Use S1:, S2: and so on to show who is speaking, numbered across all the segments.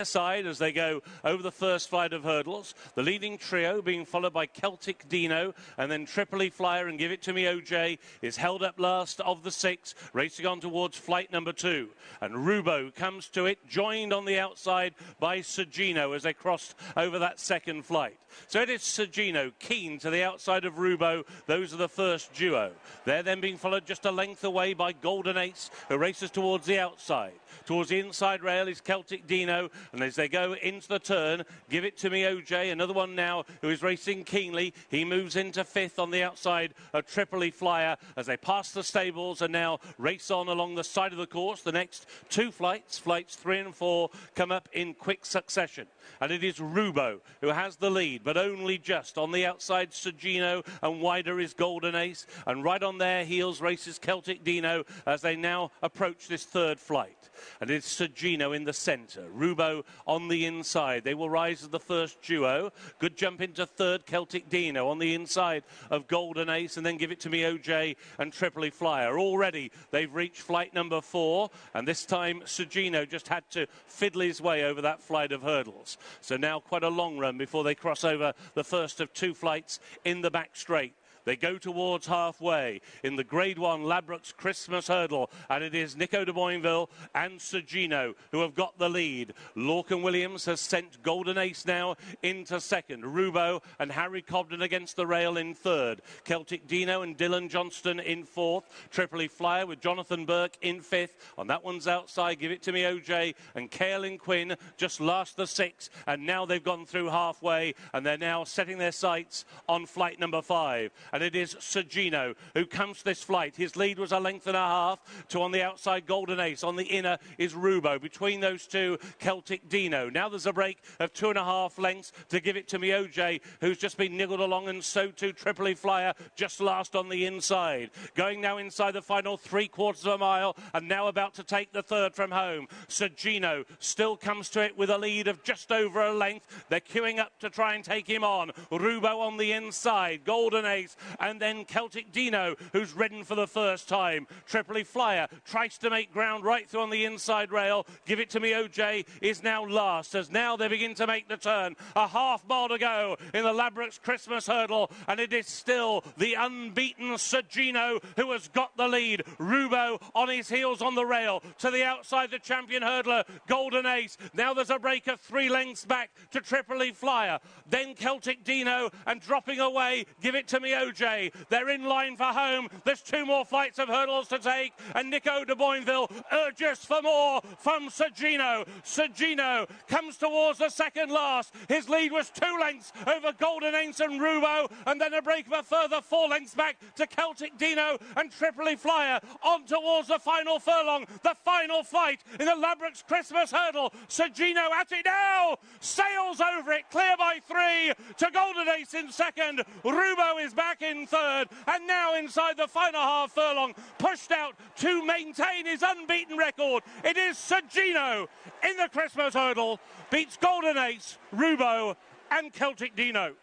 S1: side as they go over the first flight of hurdles. The leading trio being followed by Celtic Dino and then Tripoli Flyer and Give It To Me OJ is held up last of the 6, racing on towards flight number 2. And Rubo comes to it, joined on the outside by Gino as they crossed over that second flight. So it is Gino keen to the outside of Rubo. Those are the first duo. They're then being followed just a length away by Golden Ace, who races towards the outside. Towards the inside rail is Celtic Dino, and as they go into the turn, Give It To Me OJ, another one now who is racing keenly. He moves into 5th on the outside of Tripoli Flyer as they pass the stables and now race on along the side of the course. The next 2 flights, flights 3 and 4, come up in quick succession. And it is Rubo who has the lead, but only just. On the outside, Gino, and wider is Golden Ace. And right on their heels races Celtic Dino as they now approach this 3rd flight. And it's Gino in the centre. Rubo on the inside. They will rise as the first duo. Good jump into 3rd, Celtic Dino on the inside of Golden Ace, and then Give It To Me OJ and Tripoli Flyer. Already they've reached flight number 4, and this time Gino just had to fiddle his way over that flight of hurdles. So now quite a long run before they cross over the first of 2 flights in the back straight. They go towards halfway in the Grade 1 Ladbrokes Christmas Hurdle, and it is Nico de Boinville and Gino who have got the lead. Lorcan Williams has sent Golden Ace now into 2nd. Rubo and Harry Cobden against the rail in 3rd. Celtic Dino and Dylan Johnston in 4th. Tripoli Flyer with Jonathan Burke in 5th. On that one's outside, Give It To Me OJ and Caelan Quinn just last the 6, and now they've gone through halfway, and they're now setting their sights on flight number 5. And it is Gino who comes to this flight. His lead was a length and a half to on the outside Golden Ace. On the inner is Rubo. Between those two, Celtic Dino. Now there's a break of 2.5 lengths to Give It To Me OJ, who's just been niggled along, and so too Tripoli Flyer just last on the inside. Going now inside the final 3/4 of a mile, and now about to take the 3rd from home. Gino still comes to it with a lead of just over a length. They're queuing up to try and take him on. Rubo on the inside, Golden Ace, and then Celtic Dino, who's ridden for the first time. Tripoli Flyer tries to make ground right through on the inside rail. Give It To Me OJ is now last, as now they begin to make the turn. A half mile to go in the Ladbrokes Christmas Hurdle, and it is still the unbeaten Gino who has got the lead. Rubo on his heels on the rail. To the outside, the champion hurdler, Golden Ace. Now there's a break of 3 lengths back to Tripoli Flyer. Then Celtic Dino, and dropping away, Give It To Me OJ. They're in line for home. There's 2 more flights of hurdles to take, and Nico de Boinville urges for more from Gino. Gino comes towards the second last. His lead was 2 lengths over Golden Ace and Rubo, and then a break of a further 4 lengths back to Celtic Dino and Tripoli Flyer on towards the final furlong, the final fight in the Ladbrokes Christmas Hurdle. Gino at it now, sails over it, clear by 3 to Golden Ace in 2nd. Rubo is back in 3rd, and now inside the final half furlong, pushed out to maintain his unbeaten record. It is Gino in the Christmas Hurdle, beats Golden Ace, Rubo and Celtic Dino.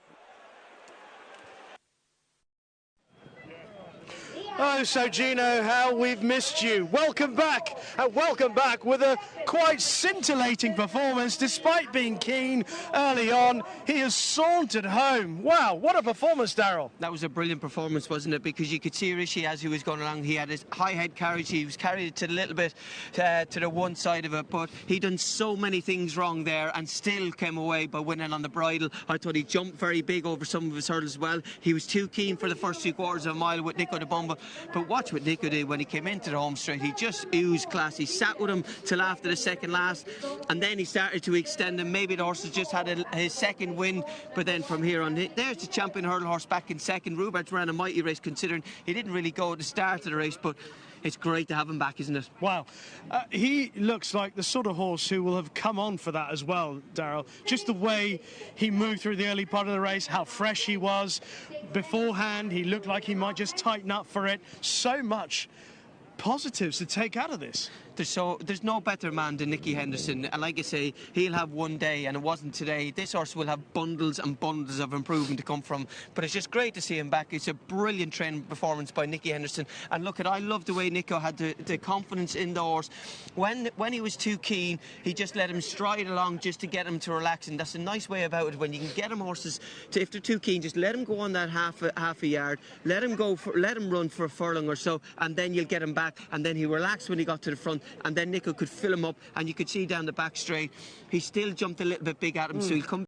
S2: Oh, Gino, how we've missed you. Welcome back, and welcome back with a quite scintillating performance. Despite being keen early on, he has sauntered home. Wow, what a performance, Darryl.
S3: That was a brilliant performance, wasn't it? Because you could see Rishi as he was going along. He had his high head carriage. He was carried to a little bit to the one side of it, but he done so many things wrong there and still came away by winning on the bridle. I thought he jumped very big over some of his hurdles as well. He was too keen for the first 3/4 of a mile with Nico de Boinville. But watch what Nico did when he came into the home straight. He just oozed class. He sat with him till after the second last, and then he started to extend him. Maybe the horses just had his second wind, but then from here on, there's the champion hurdle horse back in 2nd. Rubert's ran a mighty race, considering he didn't really go at the start of the race, but it's great to have him back, isn't it?
S2: Wow. He looks like the sort of horse who will have come on for that as well, Darryl. Just the way he moved through the early part of the race, how fresh he was. Beforehand, he looked like he might just tighten up for it. So much positives to take out of this.
S3: there's no better man than Nicky Henderson, and like I say, he'll have one day, and it wasn't today. This horse will have bundles and bundles of improvement to come from, but it's just great to see him back. It's a brilliant training performance by Nicky Henderson, and look at, I love the way Nico had the confidence in the horse. When he was too keen, he just let him stride along just to get him to relax, and that's a nice way about it. When you can get him horses to, if they're too keen, just let him go on that half a yard, let him run for a furlong or so, and then you'll get him back, and then he relaxed when he got to the front, and then Nico could fill him up, and you could see down the back straight he still jumped a little bit big at him, so he'll come